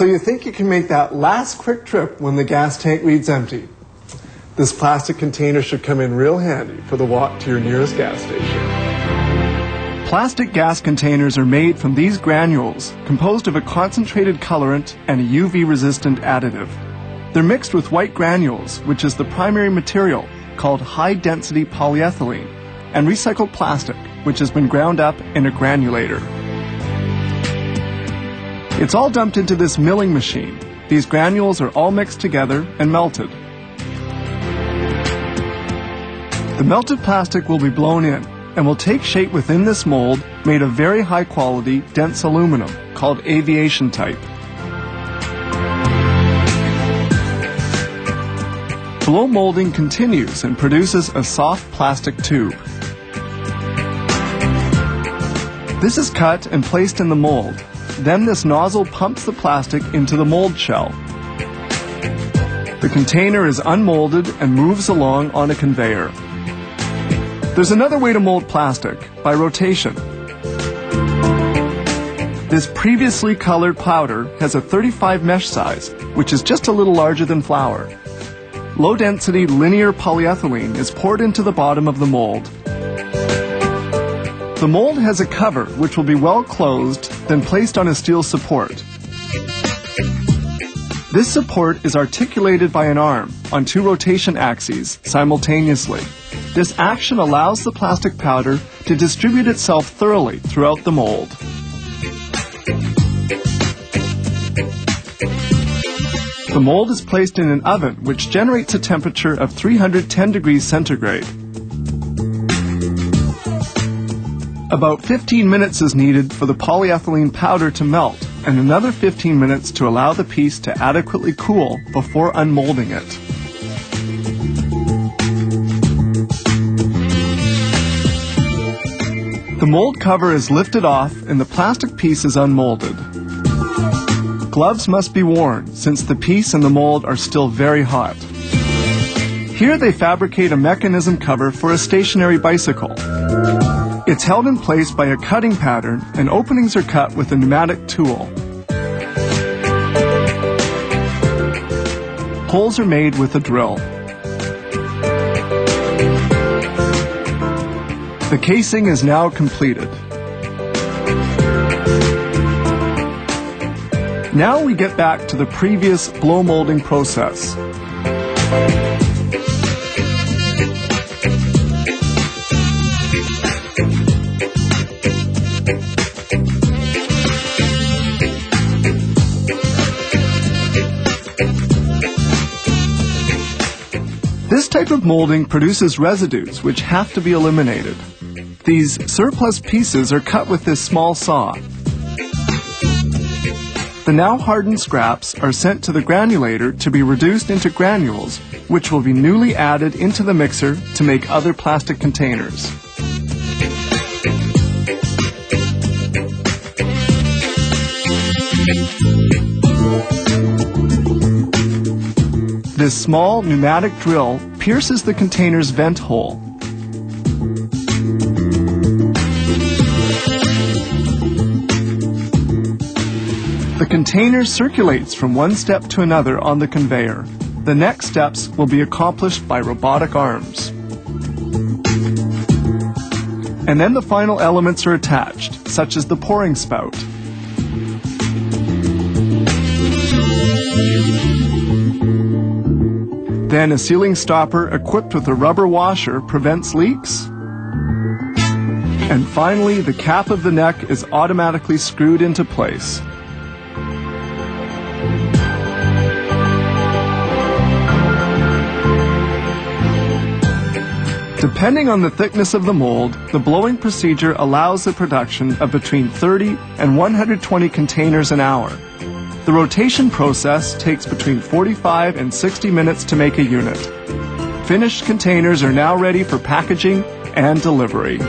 So you think you can make that last quick trip when the gas tank reads empty. This plastic container should come in real handy for the walk to your nearest gas station. Plastic gas containers are made from these granules, composed of a concentrated colorant and a UV-resistant additive. They're mixed with white granules, which is the primary material, called high-density polyethylene, and recycled plastic, which has been ground up in a granulator. It's all dumped into this milling machine. These granules are all mixed together and melted. The melted plastic will be blown in and will take shape within this mold made of very high-quality, dense aluminum called aviation type. Blow molding continues and produces a soft plastic tube. This is cut and placed in the mold. Then this nozzle pumps the plastic into the mold shell. The container is unmolded and moves along on a conveyor. There's another way to mold plastic, by rotation. This previously colored powder has a 35 mesh size, which is just a little larger than flour. Low-density linear polyethylene is poured into the bottom of the mold. The mold has a cover which will be well closed, then placed on a steel support. This support is articulated by an arm on two rotation axes simultaneously. This action allows the plastic powder to distribute itself thoroughly throughout the mold. The mold is placed in an oven which generates a temperature of 310 degrees centigrade. About 15 minutes is needed for the polyethylene powder to melt, and another 15 minutes to allow the piece to adequately cool before unmolding it. The mold cover is lifted off and the plastic piece is unmolded. Gloves must be worn since the piece and the mold are still very hot. Here they fabricate a mechanism cover for a stationary bicycle. It's held in place by a cutting pattern and openings are cut with a pneumatic tool. Holes are made with a drill. The casing is now completed. Now we get back to the previous blow molding process. This type of molding produces residues which have to be eliminated. These surplus pieces are cut with this small saw. The now hardened scraps are sent to the granulator to be reduced into granules, which will be newly added into the mixer to make other plastic containers. This small pneumatic drill pierces the container's vent hole. The container circulates from one step to another on the conveyor. The next steps will be accomplished by robotic arms. And then the final elements are attached, such as the pouring spout. Then a sealing stopper equipped with a rubber washer prevents leaks. And finally, the cap of the neck is automatically screwed into place. Depending on the thickness of the mold, the blowing procedure allows the production of between 30 and 120 containers an hour. The rotation process takes between 45 and 60 minutes to make a unit. Finished containers are now ready for packaging and delivery.